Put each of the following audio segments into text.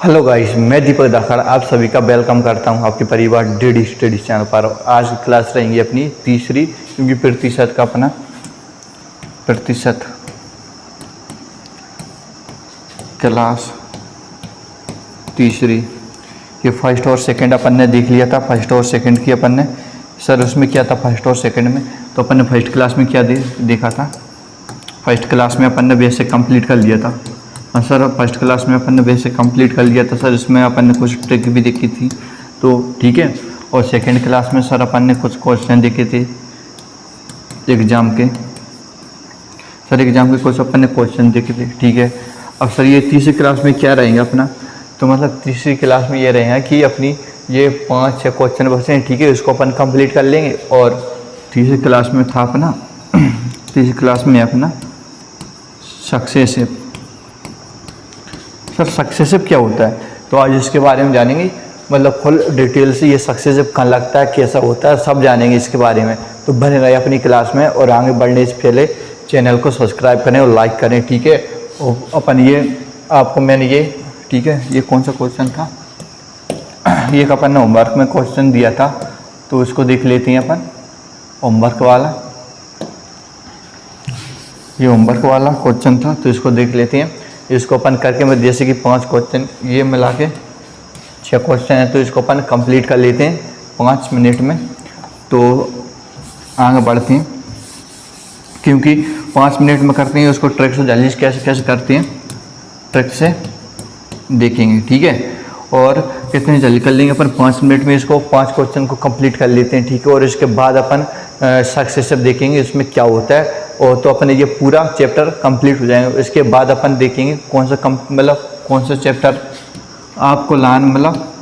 Hello guys, मैं दीपक दाखड़ आप सभी का वेलकम करता हूं आपके परिवार डेडी स्टडीज चैनल पर। आज की क्लास रहेंगी अपनी तीसरी, क्योंकि प्रतिशत का अपना प्रतिशत क्लास तीसरी। ये फर्स्ट और सेकंड अपन ने देख लिया था। फर्स्ट और सेकंड की अपन ने सर उसमें क्या था, फर्स्ट और सेकंड में तो अपन ने फर्स्ट क्लास में क्या देखा था। फर्स्ट क्लास में अपन ने बेसिक कंप्लीट कर लिया था। हाँ सर, फर्स्ट क्लास में अपन ने बेसिक कंप्लीट कर लिया था सर। इसमें अपन ने कुछ ट्रिक भी देखी थी, तो ठीक है। और सेकंड क्लास में सर अपन ने कुछ क्वेश्चन देखे थे एग्ज़ाम के। सर एग्ज़ाम के कुछ अपन ने क्वेश्चन देखे थे, ठीक है। अब सर ये तीसरी क्लास में क्या रहेंगे अपना, तो मतलब तीसरी क्लास में ये रहेगा कि अपनी ये 5-6 क्वेश्चन बचे हैं, ठीक है। इसको अपन कंप्लीट कर लेंगे। और तीसरी क्लास में था अपना तीसरी क्लास में अपना सक्सेसिव। सर सक्सेसिव क्या होता है, तो आज इसके बारे में जानेंगे। मतलब फुल डिटेल से ये सक्सेसिव कहाँ लगता है, कैसा होता है, सब जानेंगे इसके बारे में। तो बने रहे अपनी क्लास में। और आगे बढ़ने से पहले चैनल को सब्सक्राइब करें और लाइक करें, ठीक है। और अपन ये आपको मैंने ये, ठीक है, ये कौन सा क्वेश्चन था, ये अपन ने होमवर्क में क्वेश्चन दिया था, तो उसको देख लेते हैं अपन। होमवर्क वाला, ये होमवर्क वाला क्वेश्चन था, तो इसको देख लेते हैं। इसको अपन करके मैं जैसे कि 5 क्वेश्चन ये मिला के 6 क्वेश्चन है, तो इसको अपन कंप्लीट कर लेते हैं 5 मिनट में। तो आगे बढ़ते हैं, क्योंकि 5 मिनट में करते हैं उसको। ट्रिक से जल्दी कैसे करते हैं, ट्रिक से देखेंगे, ठीक है। और कितने जल्दी कर लेंगे अपन, 5 मिनट में इसको 5 क्वेश्चन को कंप्लीट कर लेते हैं, ठीक है। और इसके बाद अपन सक्सेसिव देखेंगे इसमें क्या होता है। और तो अपन ये पूरा चैप्टर कंप्लीट हो जाएगा। इसके बाद अपन देखेंगे कौन सा मतलब कौन सा चैप्टर आपको मतलब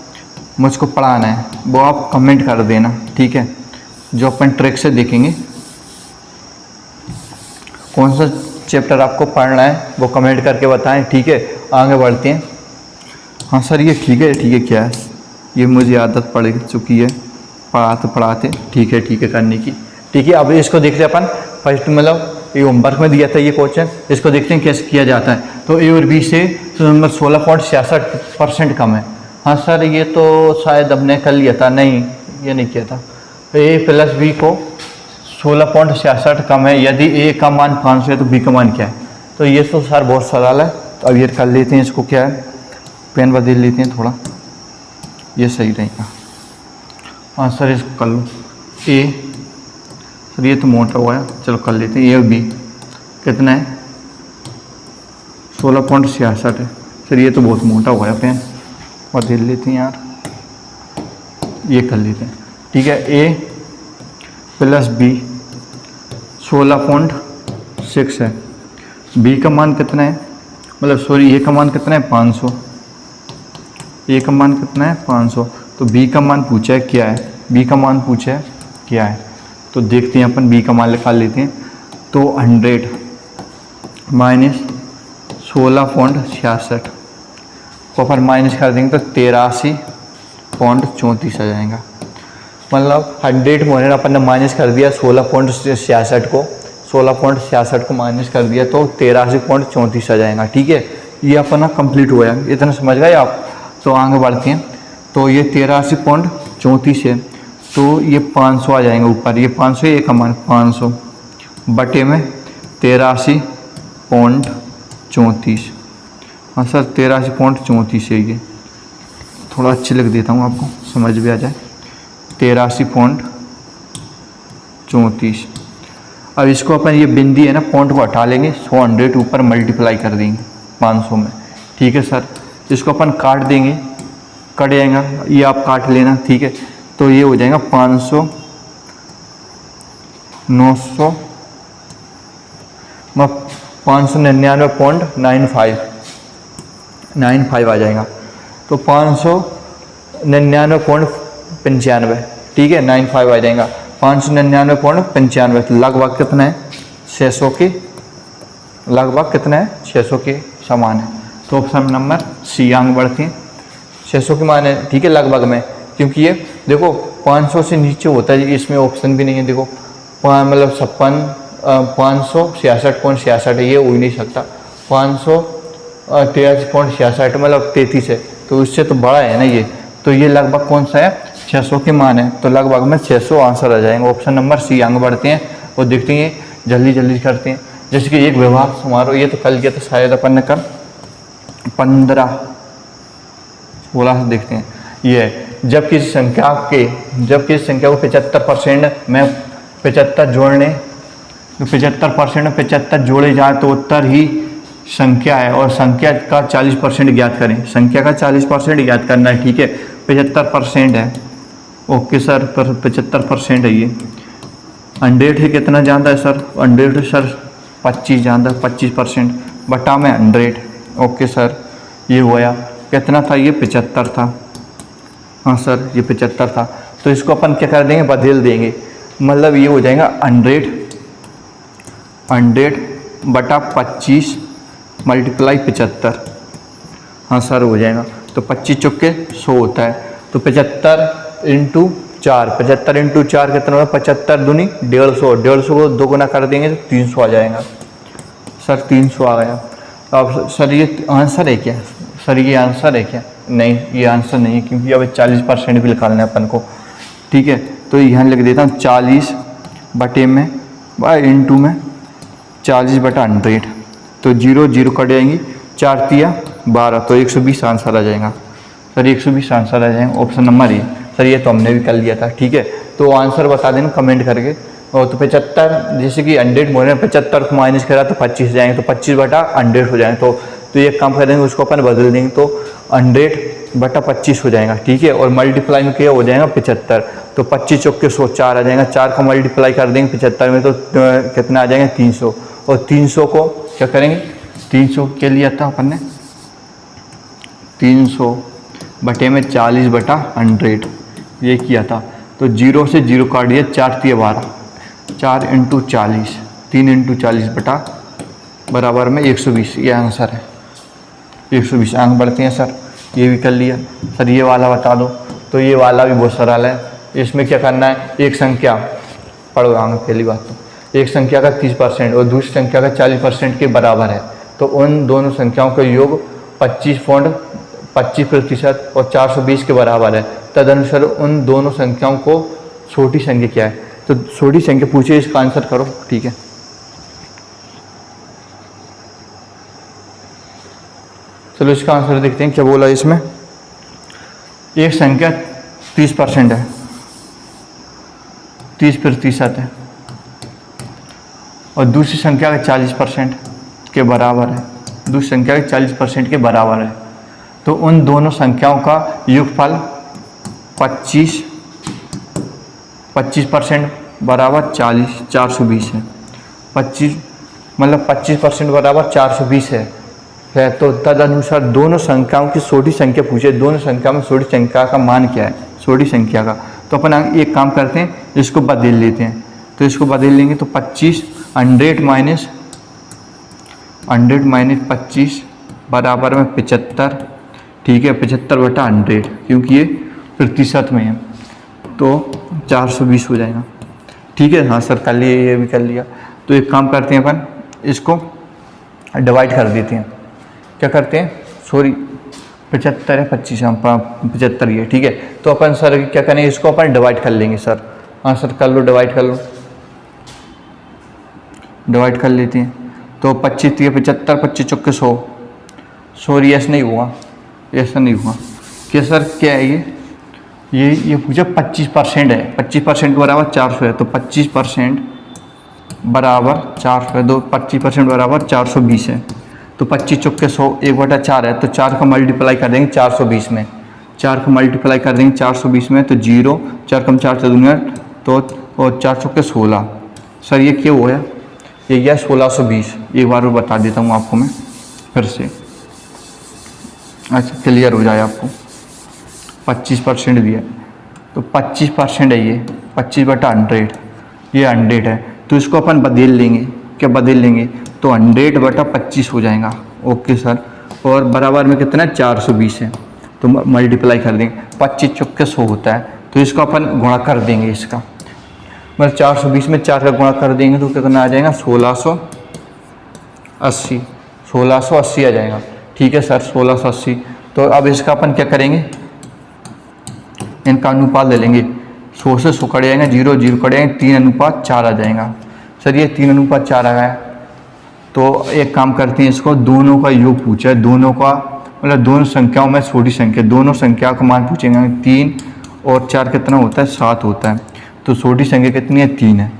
मुझको पढ़ाना है, वो आप कमेंट कर देना, ठीक है। जो अपन ट्रिक से देखेंगे कौन सा चैप्टर आपको पढ़ना है वो कमेंट करके बताएं, ठीक है। आगे बढ़ते हैं। हाँ सर ये ठीक है क्या है, ये मुझे आदत पड़ चुकी है पढ़ाते, ठीक है करने की, ठीक है। अब इसको देखते हैं अपन। फर्स्ट मतलब ये होमवर्क में दिया था ये क्वेश्चन, इसको देखते हैं कैसे किया जाता है। तो ए और बी से तो नंबर 16.66% कम है। हाँ सर ये तो शायद हमने कर लिया था, नहीं ये नहीं किया था। तो ए प्लस बी को 16.66 कम है, यदि ए का मान 500 है तो बी का मान क्या है। तो ये तो सर बहुत सरल है। तो अब ये कर लेते हैं, इसको क्या है, पेन बदल लेते हैं थोड़ा, ये सही रहेगा। हाँ सर इसको कर लो। ए सर ये तो मोटा हुआ है, चलो कर लेते हैं। ए और बी कितना है, 16.66 है। सर ये तो बहुत मोटा हुआ है, पेन बदल लेते हैं यार, ये कर लेते हैं, ठीक है। ए प्लस बी 16.6 है। बी का मान कितना है, मतलब सॉरी ए का मान कितना है, 500। ए का मान कितना है, 500। तो बी का मान पूछा है क्या है, बी का मान पूछा है क्या है। तो देखते हैं अपन, बी का मान निकाल लेते हैं। तो 100 माइनस 16.66 को अपन माइनस कर देंगे तो 83.34 आ जाएगा। मतलब 100 में अपन ने माइनस कर दिया 16.66 को, 16.66 को माइनस कर दिया तो 83.34 आ जाएगा, ठीक है। ये अपना कंप्लीट हुआ है, इतना समझ गए आप। तो आगे बढ़ते हैं। तो ये 83.34 है, तो ये 500 आ जाएंगे ऊपर। ये 500 है, का मान 500 बटे में 83.34। हाँ सर 83.34 है। ये थोड़ा अच्छे लिख देता हूँ आपको समझ भी आ जाए। 83.34। अब इसको अपन ये बिंदी है ना, पॉइंट को हटा लेंगे, 100 ऊपर मल्टीप्लाई कर देंगे 500 में, ठीक है सर। इसको अपन काट देंगे, कट जाएगा, ये आप काट लेना, ठीक है। तो ये हो जाएगा 500 900 599.95 आ जाएगा। तो 599.95, ठीक है, 95 आ जाएगा। 599.95 तो लगभग कितना है, 600 के लगभग कितना है, 600 के समान है। तो ऑप्शन नंबर सी। आगे बढ़ते हैं। 600 के मान है, ठीक है, लगभग में, क्योंकि ये देखो 500 से नीचे होता है, इसमें ऑप्शन भी नहीं है। देखो मतलब 566.66 है, ये हो ही नहीं सकता। 583.66 मतलब 33 है, तो इससे तो बड़ा है ना ये, तो ये लगभग कौन सा है 600 के मान है, तो लगभग में 600 आंसर आ जाएंगे। Option number C. आगे बढ़ते हैं और देखते हैं, जल्दी जल्दी करते हैं। जैसे कि एक विवाह समारोह, ये तो कल किया था शायद अपन ने, कल 15-16 से देखते हैं। ये है जब किसी संख्या को 75% में 75 जोड़ने, तो 75% में 75 जोड़े जाए तो उत्तर ही संख्या है, और संख्या का 40% ज्ञात करें। संख्या का 40% ज्ञात करना है, ठीक है। 75% है, ओके सर, पर 75% है ये। 100 है कितना जानता है सर? 100 सर 25 जानता है, 25% बटा में 100, ओके सर। ये होया कितना था? ये 75 था। हाँ सर, ये 75 था। तो इसको अपन क्या कर देंगे? बदल देंगे, मतलब ये हो जाएगा 100 बटा 25 मल्टीप्लाई 75। हाँ सर, हो जाएगा। तो 25 चौके 100 होता है, तो 75 इंटू 4, 75 इंटू 4 कितना होगा? 75 दूनी 150, 150 को 2 गुना कर देंगे तो 300 आ जाएगा। सर 300 आ गया। अब सर ये आंसर है क्या? सर ये आंसर है क्या? नहीं, ये आंसर नहीं है, क्योंकि अब 40% भी निकालना है अपन को, ठीक है। तो यहाँ लिख देता हूँ 40 बटे में इंटू में 40 बटा 100, तो 0 0 कट जाएंगी, 4 तिया 12, तो 120 आंसर आ जाएगा। सर 120 आंसर आ जाएगा, ऑप्शन नंबर ए। सर ये तो हमने भी कर लिया था, ठीक है। तो आंसर बता देना कमेंट करके। और तो 75, जैसे कि 100 बोल रहे हैं, 75 को माइनस करा तो 25 जाएंगे, तो 25 बटा 100 हो जाएंगे। तो ये काम करेंगे, उसको अपन बदल देंगे, तो 100 बटा 25 हो जाएगा, ठीक है। और मल्टीप्लाई में क्या हो जाएगा? 75, तो 25 चौके 100, 4 आ जाएगा। 4 का मल्टीप्लाई कर देंगे 75 में, तो कितना आ जाएगा? 300। और 300 को क्या करेंगे? 300 के लिए था अपन ने 300 बटे में 40 बटा 100 ये किया था। तो 0 से 0 काट दिया, 4 तिया 12, 4 इंटू 40, 3 इंटू 40 बटा बराबर में 120, ये आंसर है 120। आगे बढ़ते हैं सर, ये भी कर लिया। सर ये वाला बता दो, तो ये वाला भी बहुत सरल है। इसमें क्या करना है? एक संख्या पढ़ो आगे, पहली बात तो एक संख्या का 30% और दूसरी संख्या का 40% के बराबर है, तो उन दोनों संख्याओं का योग 25% और 420 के बराबर है। तदनुसार उन दोनों संख्याओं को छोटी संख्या क्या है? तो छोटी संख्या पूछे, इसका आंसर करो, ठीक है। चलो इसका आंसर देखते हैं क्या बोला इसमें। एक संख्या 30% है, 30% है, और दूसरी संख्या का 40% के बराबर है, दूसरी संख्या के 40% के बराबर है, तो उन दोनों संख्याओं का योगफल 25% बराबर 40, 420 है। 25 मतलब 25% बराबर 420 है। तो तदनुसार दोनों संख्याओं की छोटी संख्या पूछे, दोनों संख्या में छोटी संख्या का मान क्या है? छोटी संख्या का। तो अपन एक काम करते हैं, इसको बदल लेते हैं। तो इसको बदल लेंगे तो 25 100 माइनस 25 बराबर में 75, ठीक है। 75 बटा 100, क्योंकि ये प्रतिशत में है, तो 420 हो जाएगा, ठीक है। हाँ सर कर लिए, ये भी कर लिया। तो एक काम करते हैं, अपन इसको डिवाइड कर देते हैं। क्या करते हैं? सॉरी 75 है, 25 75 ये, ठीक है। तो अपन सर क्या करें? इसको अपन डिवाइड कर लेंगे सर। हाँ सर कर लो, डिवाइड कर लो, डिवाइड कर लेते हैं। तो 25 3 75, 25 चौके 100। सॉरी ऐसा नहीं हुआ, ऐसा नहीं हुआ। क्या सर क्या है ये पूछा 25% है, 25% बराबर 400 है, तो 25% बराबर 400 है, 25% बराबर 420 है। तो 25 चौके 100, 1/4 है, तो 4 का मल्टीप्लाई कर देंगे 420 में, 4 को मल्टीप्लाई कर देंगे 420 में, तो 0, 4 कम 4 से दूंगा, तो और 4 चौके 16। सर ये क्यों हुआ? ये गया 1620। एक बार बता देता हूँ आपको मैं फिर से, अच्छा क्लियर हो जाए आपको। 25% दिया, तो 25% है ये, 25 बटा 100, ये 100 है। तो इसको अपन बदल लेंगे, क्या बदल लेंगे? तो 100 बटा 25 हो जाएगा, ओके सर। और बराबर में कितना? 420 है, तो मल्टीप्लाई कर देंगे। 25 चौके 100 होता है, तो इसको अपन गुणा कर देंगे इसका, मतलब 420 में 4 का गुणा कर देंगे तो कितना आ जाएगा? 1680 आ जाएगा, ठीक है सर। 1680 तो अब इसका अपन क्या करेंगे, इनका अनुपात ले लेंगे। 100 से 100 कट जाएंगे, 0 0 कट जाएंगे, 3:4 आ जाएगा। सर ये 3:4 आ गया। तो एक काम करते हैं, इसको दोनों का योग पूछा है, दोनों का मतलब दोनों संख्याओं में छोटी संख्या, दोनों संख्या का मान पूछेंगे। 3 और 4 कितना होता है, 7 होता है। तो छोटी संख्या कितनी है, 3 है।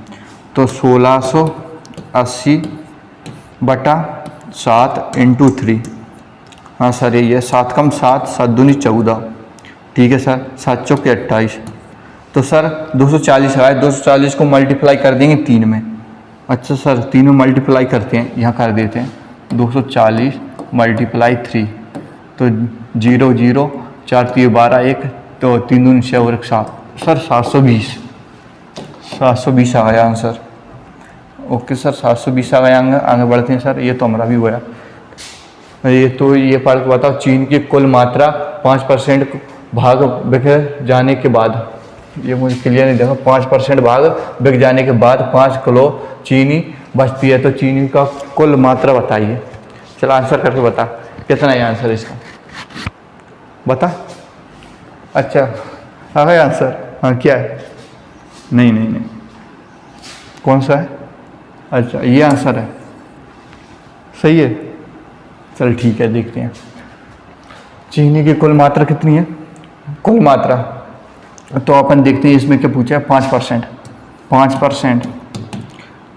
तो 1680/7 × 3। हाँ सर ये 7 कम 7, 7 दूनी 14। ठीक है सर, 7 चौके 28। तो सर 240 आया, 240 को मल्टीप्लाई कर देंगे 3 में। अच्छा सर 3 में मल्टीप्लाई करते हैं, यहाँ कर देते हैं 240 × 3। तो 0 0 4 3 12 1, तो 3 दूनी 6 और 1 7। सर 720 आ गया आंसर। ओके सर 720 आ गया। आगे बढ़ते हैं सर, ये तो हमारा भी हुआ। ये पार्ट बताओ, चीन की कुल मात्रा 5% भाग बिक जाने के बाद, ये मुझे क्लियर नहीं देखा, 5% भाग बिक जाने के बाद 5 किलो चीनी बचती है। तो चीनी का कुल मात्रा बताइए। चलो आंसर करके बता, कितना है आंसर इसका, बता। अच्छा आ गया आंसर। हाँ क्या है, नहीं कौन सा है, अच्छा ये आंसर है, सही है। चल ठीक है, देखते हैं चीनी की कुल मात्रा कितनी है, कुल मात्रा। तो अपन देखते हैं इसमें क्या पूछा है, 5%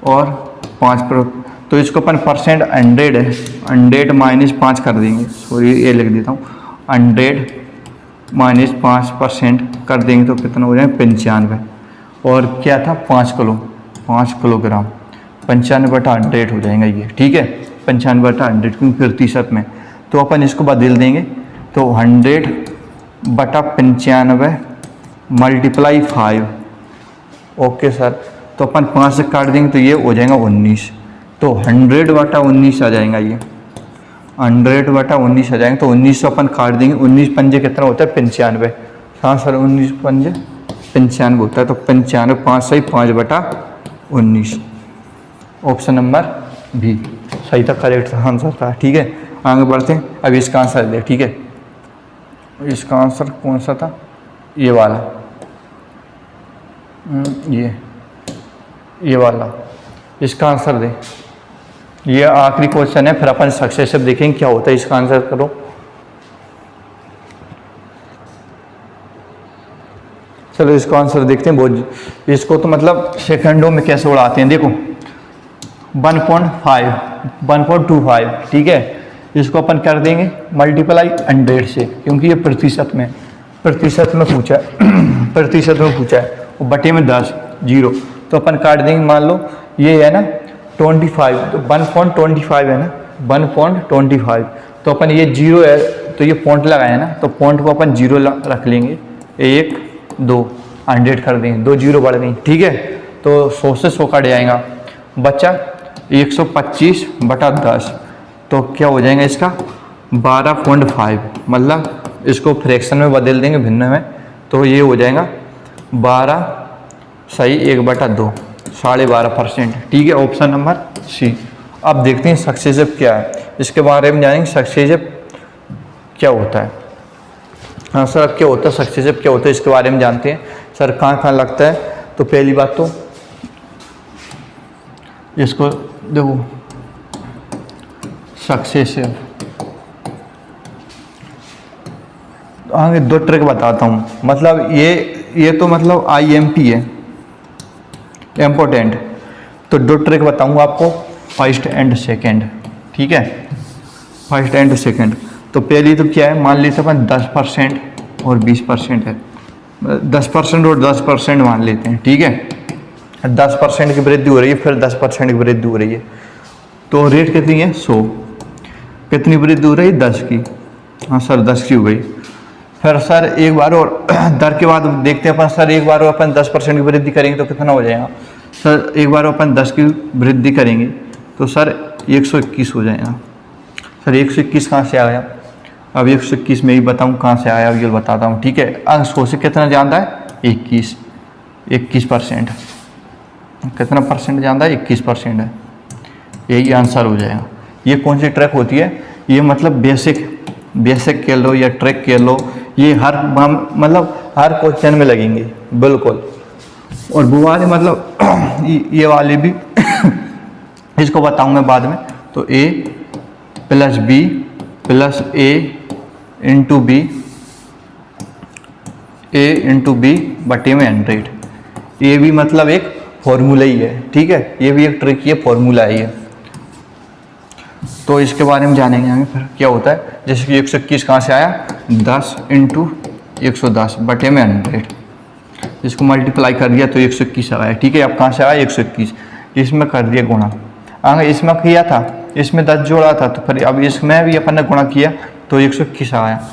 और 5%। तो इसको अपन परसेंट 100 है, 100 माइनस 5 कर देंगे, सॉरी ये लिख देता हूँ, 100 माइनस 5% कर देंगे तो कितना हो जाएगा, 95। और क्या था, 5 किलोग्राम, 95/100 हो जाएगा ये। ठीक है, 95/100 क्योंकि प्रतिशत में। तो अपन इसको बदल देंगे, तो 100/95 × 5। ओके सर, तो अपन 5 से काट देंगे तो ये हो जाएगा 19। तो 100/19 आ जाएगा ये, 100/19 आ जाएंगे। तो 19 से अपन काट देंगे, 19 पंजे कितना होता है, 95। हाँ सर 19 पंजे 95 होता है। तो 95, 5 सही 5/19। ऑप्शन नंबर बी सही था, करेक्ट आंसर था। ठीक है, आगे बढ़ते हैं। अब इसका आंसर दे। ठीक है, इसका आंसर कौन सा था, ये वाला, ये वाला, इसका आंसर दे। ये आखिरी क्वेश्चन है, फिर अपन सक्सेसिव देखेंगे क्या होता है। इसका आंसर करो। चलो इसका आंसर देखते हैं। बहुत इसको तो मतलब सेकंडों में कैसे उड़ाते हैं, देखो 1.25। ठीक है, इसको अपन कर देंगे मल्टीप्लाई 100 से, क्योंकि ये प्रतिशत में पूछा है प्रतिशत में पूछा है, और बटे में 10 0। तो अपन काट देंगे, मान लो ये है ना 25, तो 1.25 है ना, 1.25। तो अपन ये 0 है तो ये पॉइंट लगाया ना, तो पॉइंट को अपन 0 रख लेंगे, 1 2 100 कर देंगे, 2 0 बढ़ गई। ठीक है, तो 100 से 100 कट जाएगा, बच्चा 125/10। तो क्या हो जाएगा इसका 12.5, मतलब इसको फ्रैक्शन में बदल देंगे, भिन्न में। तो ये हो जाएगा 12 सही 1/2, 12.5%। ठीक है, ऑप्शन नंबर सी। अब देखते हैं सक्सेसिव क्या है, इसके बारे में जानेंगे सक्सेसिव क्या होता है। हाँ सर, अब क्या होता है सक्सेसिव क्या होता है, इसके बारे में जानते हैं। सर कहाँ लगता है, तो पहली बात तो इसको देखो, सक्सेसिव आगे 2 ट्रिक बताता हूँ। मतलब ये तो मतलब IMP है, इम्पोर्टेंट। तो 2 ट्रिक बताऊँगा आपको, फर्स्ट एंड सेकंड। ठीक है, फर्स्ट एंड सेकंड। तो पहली तो क्या है, मान लीजिए अपन 10% और 20% है, 10% और 10% मान लेते हैं। ठीक है, 10% की वृद्धि हो रही है, फिर 10% की वृद्धि हो रही है। तो रेट कितनी है, 100। कितनी वृद्धि हो रही है, 10 की। हाँ सर 10 की हो गई। फिर सर एक बार और दर के बाद देखते हैं अपन, सर एक बार और अपन 10% की वृद्धि करेंगे तो कितना हो जाएगा। सर एक बार अपन 10 की वृद्धि करेंगे तो सर 121 हो जाएगा। सर 121 कहाँ से आया, अब 121 में ही बताऊँ कहाँ से आया, ये बताता हूँ। ठीक है, अंक 100 से कितना जानता है, 21%। कितना परसेंट जानता है, 21% है। यही आंसर हो जाएगा। ये कौन सी ट्रिक होती है, ये मतलब बेसिक बेसिक कह लो या ट्रिक कह लो, ये हर मतलब हर क्वेश्चन में लगेंगे बिल्कुल। और वो वाले मतलब ये वाले भी इसको बताऊंगा बाद में। तो a plus B plus a into b, a into b बटे में 100, ये भी मतलब एक फॉर्मूला ही है, ठीक है, ये भी एक ट्रिक, ये फॉर्मूला ही है। तो इसके बारे में जानेंगे आगे फिर क्या होता है। जैसे कि 121 कहाँ से आया, 10 इंटू 110 बटे में 100, इसको मल्टीप्लाई कर दिया तो 121 आया, ठीक है। अब कहाँ से आया 121, इसमें कर दिया गुणा, आगे इसमें किया था, इसमें 10 जोड़ा था, तो फिर अब इसमें भी अपन ने गुणा किया तो 121 आया।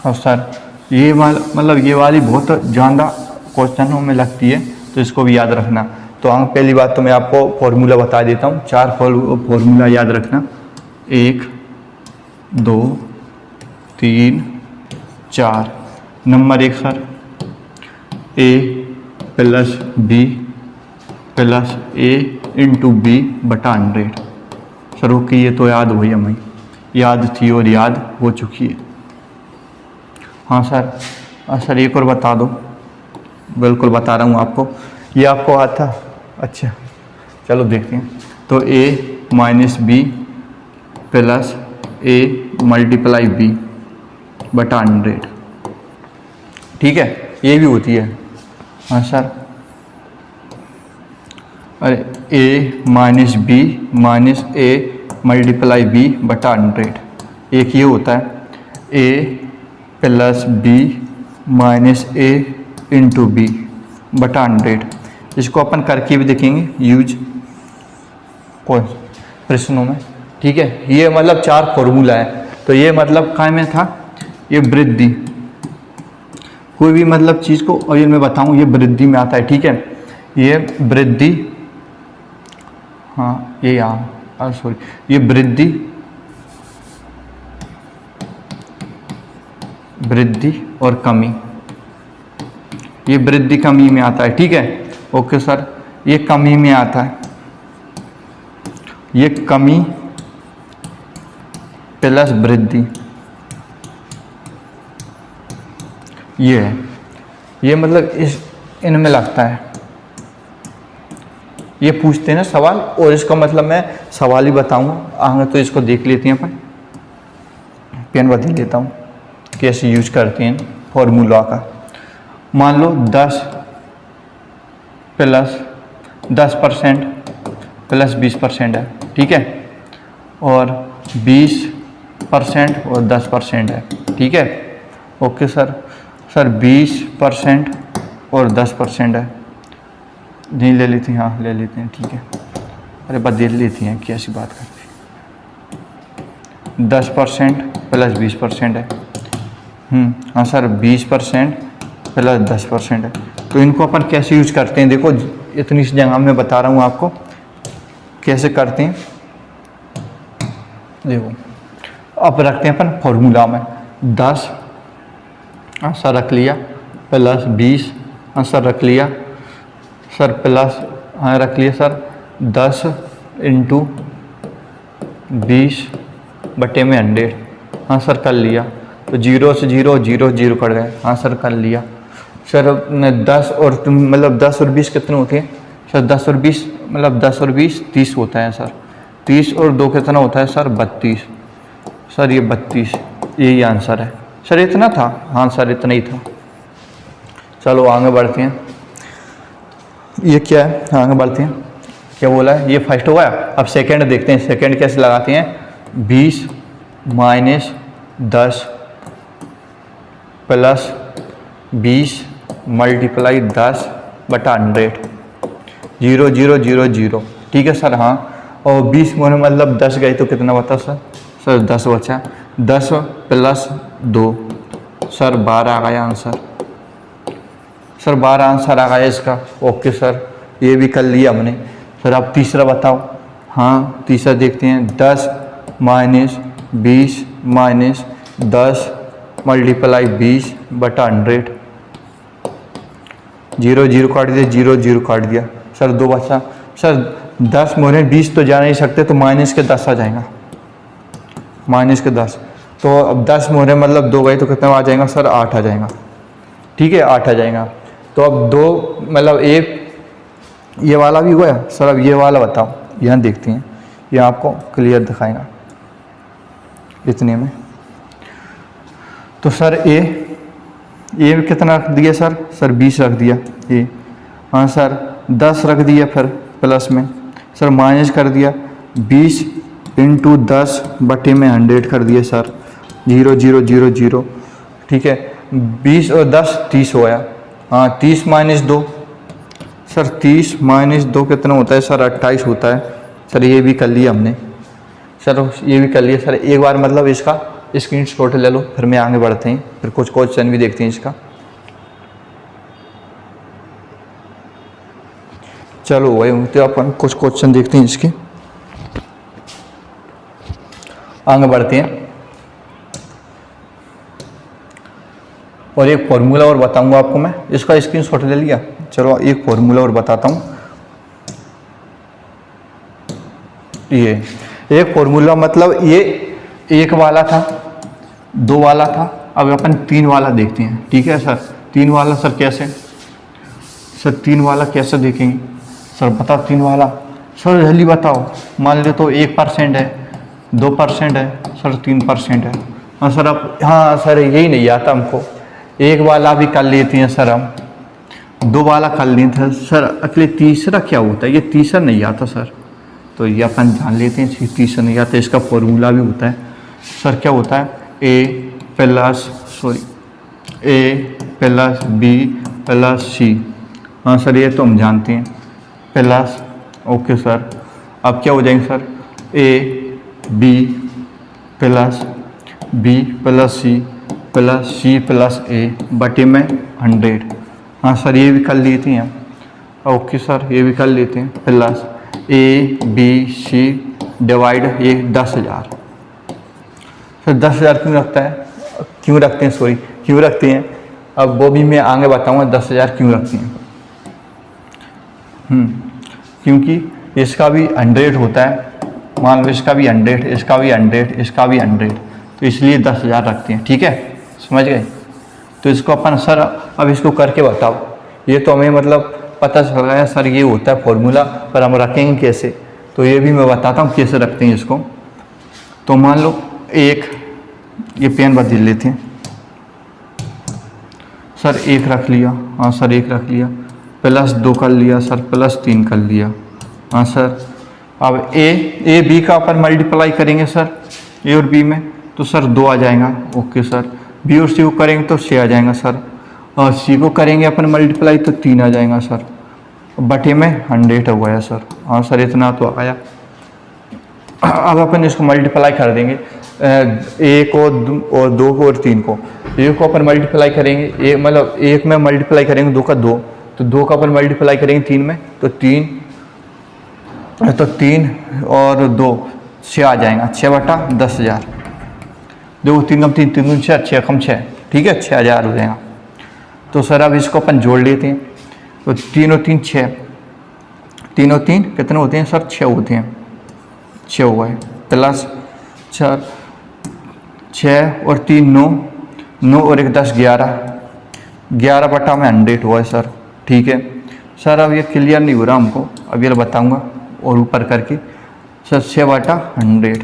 और सर ये मतलब ये वाली बहुत ज़्यादा क्वेश्चनों में लगती है, तो इसको भी याद रखना। तो पहली बात तो मैं आपको फॉर्मूला बता देता हूँ, 4 फॉर्मूला याद रखना, 1 2 3 4। Number 1 sir a plus B plus a into b बटा 100। सर ओके, ये तो याद हुई हमें, याद थी और याद हो चुकी है। हाँ सर, सर एक और बता दो, बिल्कुल बता रहा हूँ आपको, ये आपको आता, अच्छा चलो देखते हैं। तो a minus b plus a multiply b बटा 100, ठीक है, ये भी होती है। हाँ सर, अरे a minus b minus a multiply b बटा 100, एक ये होता है a plus b minus a into b बटा 100। इसको अपन करके भी देखेंगे यूज कोई प्रश्नों में, ठीक है। ये मतलब 4 फॉर्मूला है, तो ये मतलब काय में था, ये वृद्धि, कोई भी मतलब चीज़ को, और ये मैं बताऊँ ये वृद्धि में आता है, ठीक है। ये वृद्धि, हाँ ये यहाँ सॉरी, ये वृद्धि, वृद्धि और कमी, ये वृद्धि कमी में आता है, ठीक है। ओके सर, ये कमी में आता है, ये कमी प्लस वृद्धि, ये है, ये मतलब इस इनमें लगता है। ये पूछते हैं ना सवाल, और इसका मतलब मैं सवाल ही बताऊंगा आगे, तो इसको देख लेते हैं अपन, पेन बता लेता हूँ कैसे यूज करते हैं फॉर्मूला का। मान लो 10 प्लस 10% प्लस 20% है, ठीक है, और 20% और 10% है, ठीक है। ओके सर, सर 20% और 10% है, नहीं ले लेते हैं, हाँ ले लेते हैं, ठीक है। अरे बदल लेती हैं, कैसी बात करते हैं, 10% प्लस 20% है, हाँ सर 20% प्लस 10% है। तो इनको अपन कैसे यूज करते हैं, देखो इतनी सी जगह मैं बता रहा हूँ आपको कैसे करते हैं। देखो अब रखते हैं अपन फॉर्मूला में, 10 सर रख लिया प्लस 20 सर रख लिया सर प्लस रख लिया सर 10 इंटू 20 बटे में 100, हाँ सर कर लिया। तो 0 से 0 0 0 कट गए, हाँ सर कर लिया। सर 10 और मतलब 10 और 20 कितने होते हैं सर, 10 और 20 मतलब 10 और 20 30 होता है सर, 30 और 2 कितना होता है सर 32, सर ये 32, यही आंसर है सर। इतना था, हाँ सर इतना ही था। चलो आगे बढ़ते हैं, ये क्या है, आगे बढ़ते हैं, क्या बोला है, ये फर्स्ट हो गया। अब सेकंड देखते हैं, सेकंड कैसे लगाते हैं, 20 माइनस 10 प्लस 20 मल्टीप्लाई 10 बटा 100, 0 0 0 0, ठीक है सर। हाँ, और 20 में मतलब 10 गए तो कितना बता सर, सर 10 बचा, 10 प्लस 2 सर 12 आ गया आंसर, सर 12 आंसर आ गया इसका। ओके सर, ये भी कर लिया हमने। सर अब तीसरा बताओ, हाँ तीसरा देखते हैं, 10 माइनस 20 माइनस 10 मल्टीप्लाई 20 बटा 100, 0 0 काट दिया, 0 0 काट दिया सर, 2 बचा। सर 10 मोने 20 तो जा नहीं सकते, तो माइनस के 10 आ जाएगा, माइनस के 10 तो अब 10 मोहरे मतलब 2 गई तो कितना आ जाएगा सर, 8 आ जाएगा। ठीक है, 8 आ जाएगा। तो अब 2 मतलब एक ये वाला भी हुआ सर। अब ये वाला बताओ, यहाँ देखते हैं, ये आपको क्लियर दिखाएगा इतने में। तो सर ए कितना रख दिया सर, 20 रख दिया ए। हाँ सर 10 रख दिया, फिर प्लस में सर माइनस कर दिया 20 इंटू 10 बटे में 100 कर दिया सर, 0 0 0 0। ठीक है, 20 और 10 30 होया। हाँ 30 माइनस 2 सर, 30 माइनस 2 कितना होता है सर, 28 होता है सर। ये भी कर लिया हमने सर, ये भी कर लिया सर। एक बार मतलब इसका स्क्रीनशॉट ले लो, फिर मैं आगे बढ़ते हैं, फिर कुछ क्वेश्चन भी देखते हैं इसका। चलो वही तो अपन कुछ क्वेश्चन देखते हैं इसके, आगे बढ़ते हैं। और एक फॉर्मूला और बताऊंगा आपको मैं, इसका स्क्रीनशॉट ले लिया। चलो एक फॉर्मूला और बताता हूँ। ये एक फॉर्मूला मतलब ये 1 वाला था, 2 वाला था, अब अपन 3 वाला देखते हैं। ठीक है सर, 3 वाला सर कैसे, सर 3 वाला कैसे देखेंगे सर, बताओ 3 वाला सर, जल्दी बताओ। मान लो तो 1% है, 2% है सर, 3% है। हाँ सर, अब हाँ सर यही नहीं आता हमको, 1 वाला भी कर लेते हैं सर हम, 2 वाला कर लेते हैं सर। अगले तीसरा क्या होता है, ये तीसरा नहीं आता सर, तो ये अपन जान लेते हैं तीसरा नहीं आता। इसका फॉर्मूला भी होता है सर, क्या होता है, ए प्लस बी प्लस सी। हाँ सर ये तो हम जानते हैं, प्लस ओके सर। अब क्या हो जाएंगे sir, A B plus B plus C plus A बटे में 100। हाँ सर ये भी कर लेते हैं, ओके सर ये भी कर लेते हैं, plus a b c divide ये 10,000। सर 10,000 क्यों रखता है, क्यों रखते हैं, सॉरी क्यों रखते हैं, अब वो भी मैं आगे बताऊंगा 10,000 क्यों रखते हैं। क्योंकि इसका भी 100 होता है, मान लो इसका भी 100, इसका भी 100, इसका भी 100, तो इसलिए 10,000 रखते हैं। ठीक है, समझ गए। तो इसको अपन सर अब इसको करके बताओ। ये तो हमें मतलब पता चल रहा है सर ये होता है फॉर्मूला, पर हम रखेंगे कैसे, तो ये भी मैं बताता हूँ कैसे रखते हैं इसको। तो मान लो एक, ये पेन बदल लेते हैं सर, 1 रख लिया। हाँ सर 1 रख लिया, प्लस 2 कर लिया सर, प्लस 3 कर लिया। हाँ सर अब ए बी का अपन मल्टीप्लाई करेंगे सर, ए और बी में, तो सर 2 आ जाएगा। ओके सर, बी और सी को करेंगे तो 6 आ जाएगा सर, और सी को करेंगे अपन मल्टीप्लाई तो 3 आ जाएगा सर, बटे में 100 हो गया सर। हाँ सर इतना तो आया। अब अपन इसको मल्टीप्लाई कर देंगे, 1 को और 2 को और 3 को। 1 को अपन मल्टीप्लाई करेंगे, एक मतलब 1 में मल्टीप्लाई करेंगे 2 का 2, तो 2 का अपन मल्टीप्लाई करेंगे 3 में, तो 3 और 2 6 आ जाएगा, 6 बटा 10,000। देखो 3 कम 3, 3 6, 6 कम 6, ठीक है 6,000 हो जाएगा। तो सर अब इसको अपन जोड़ लेते हैं, तो 3 और 3 6, 3 और 3 कितने होते हैं सर, 6 होते हैं, 6 हो गए, प्लस 6 और 3 9, 9 और 1 10 11, 11 बटा में 100 हुआ है सर। ठीक है सर, अब ये क्लियर नहीं हो रहा हमको, अब ये बताऊंगा और ऊपर करके सर 6 बटा 100।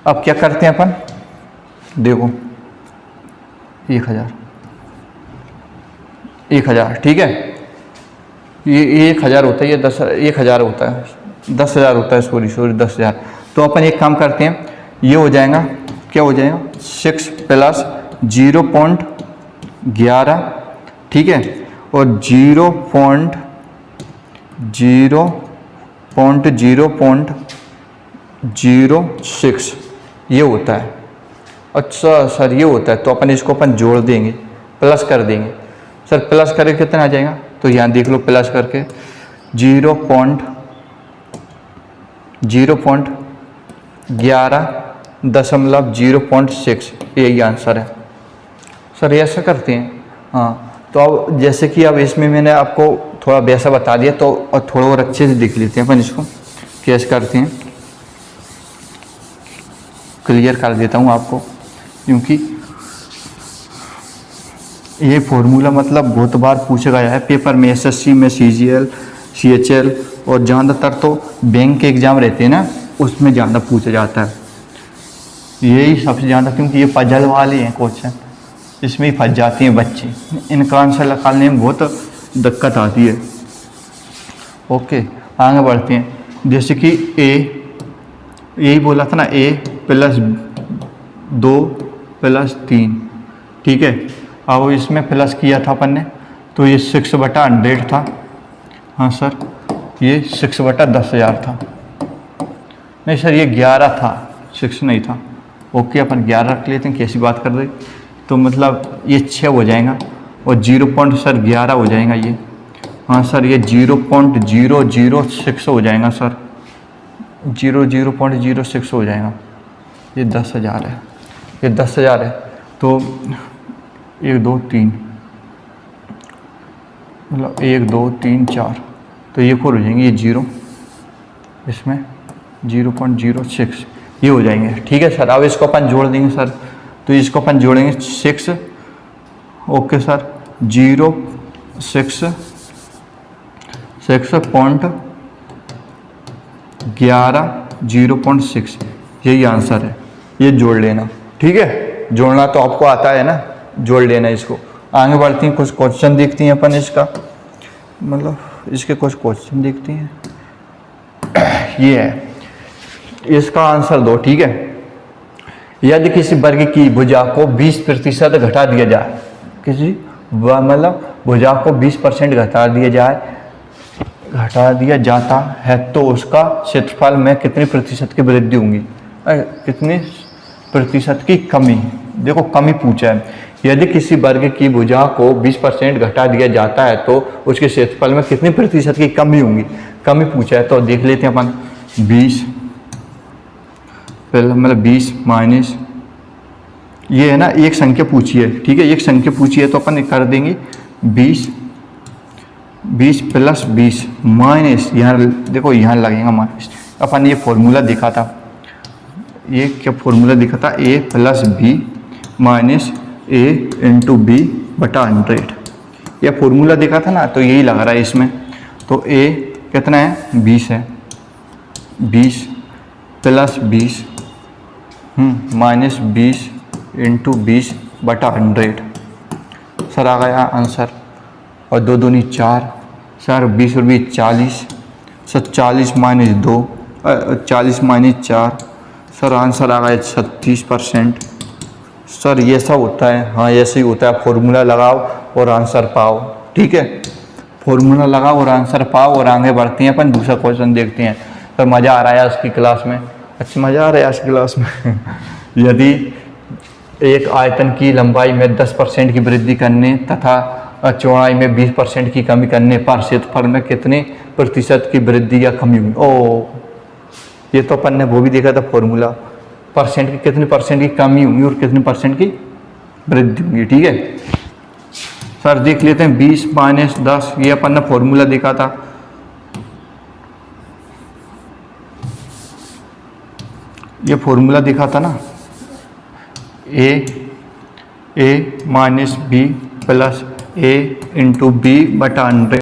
अब क्या करते हैं अपन, देखो 1000, ठीक है, ये 1000 होता है, ये 10,000 होता है, 10,000 होता है, सॉरी 10,000। तो अपन एक काम करते हैं, ये हो जाएगा, क्या हो जाएगा 6 प्लस 0.11, ठीक है, और 0.06 ये होता है। अच्छा सर ये होता है, तो अपन इसको अपन जोड़ देंगे, प्लस कर देंगे सर, प्लस करके कितना आ जाएगा, तो यहाँ देख लो प्लस करके 0.11.06 यही आंसर है सर, ऐसा करते हैं। हाँ तो अब जैसे कि अब इसमें मैंने आपको थोड़ा वैसा बता दिया, तो और थोड़ा और अच्छे से देख लेते हैं अपन इसको कैसे करते हैं, क्लियर कर देता हूँ आपको। क्योंकि ये फॉर्मूला मतलब बहुत बार पूछा गया है पेपर में, एसएससी में, सीजीएल, सीएचएल और ज़्यादातर तो बैंक के एग्ज़ाम रहते हैं ना, उसमें ज़्यादा पूछा जाता है यही सबसे ज़्यादा, क्योंकि ये पजल वाले हैं क्वेश्चन, इसमें ही फंस जाती हैं बच्चे, इनका आंसर निकालने में बहुत दिक्कत आती है। ओके आगे बढ़ते हैं। जैसे कि ए, यही बोला था ना, a + 2 + 3, ठीक है। अब इसमें प्लस किया था अपन ने, तो ये 6/100 था। हाँ सर, ये 6/10,000 था। नहीं सर, ये 11 था, 6 नहीं था। ओके अपन 11 रख लेते हैं, कैसी बात कर रहे। तो मतलब ये 6 हो जाएगा और 0.11 हो जाएगा ये। हाँ सर, ये 0.006 हो जाएगा सर, 0.06 हो जाएगा। ये 10,000 है, ये 10,000 है। तो 1 2 3 मतलब 1 2 3 4, तो ये 4 हो जाएंगे, ये 0, इसमें 0.06 ये हो जाएंगे, ठीक है सर। अब इसको अपन जोड़ देंगे सर, तो इसको अपन जोड़ेंगे 6। ओके सर, 0.6 0.6 यही आंसर है, ये जोड़ लेना, ठीक है। जोड़ना तो आपको आता है ना, जोड़ लेना इसको। आगे बढ़ती हैं, कुछ क्वेश्चन देखती हैं अपन इसका, मतलब इसके कुछ क्वेश्चन देखती हैं। ये है, इसका आंसर दो, ठीक है। यदि किसी वर्ग की भुजा को 20% घटा दिया जाए, किसी मतलब भुजा को 20% घटा दिया जाता है, तो उसका क्षेत्रफल में कितने प्रतिशत की वृद्धि होगी, कितने प्रतिशत की कमी। देखो कमी पूछा है, यदि किसी वर्ग की भुजा को 20% घटा दिया जाता है तो उसके क्षेत्रफल में कितने प्रतिशत की कमी होगी, कमी पूछा है। तो देख लेते हैं अपन, 20 पहले मतलब 20 माइनस, ये है ना एक संख्या पूछी है, ठीक है, एक संख्या पूछी है तो अपन कर देंगे 20 + 20 माइनस, यहाँ देखो यहाँ लगेगा माइनस। अपन ये फॉर्मूला देखा था, ये क्या फॉर्मूला देखा था, a + b minus a × b/100, यह फॉर्मूला देखा था ना, तो यही लग रहा है इसमें। तो a कितना है, 20 है, 20 + 20 माइनस 20 × 20/100 सर, आ गया आंसर। और 2 दूनी 4 सर, 20 और 20 40 सर, 40 - 2 40 - 4 सर, आंसर आ गया 36%। सर ये सब होता है, हाँ ऐसे ही होता है, फॉर्मूला लगाओ और आंसर पाओ, ठीक है। फॉर्मूला लगाओ और आंसर पाओ। और आगे बढ़ते हैं अपन, दूसरा क्वेश्चन देखते हैं। सर मज़ा आ रहा है आज की क्लास में, अच्छा मज़ा आ रहा है आज की क्लास में। यदि एक आयतन की लंबाई में 10% की वृद्धि करने तथा चौड़ाई में 20% की कमी करने पर क्षेत्रफल में कितने प्रतिशत की वृद्धि या कमी हुई। ओ, ये तो अपन ने वो भी देखा था फॉर्मूला, परसेंट की कितने परसेंट की कमी होगी और कितने परसेंट की वृद्धि होगी, ठीक है। सर देख लेते हैं, 20 - 10, ये अपन ने फॉर्मूला देखा था। ये फॉर्मूला देखा था ना, a - b + a × b/100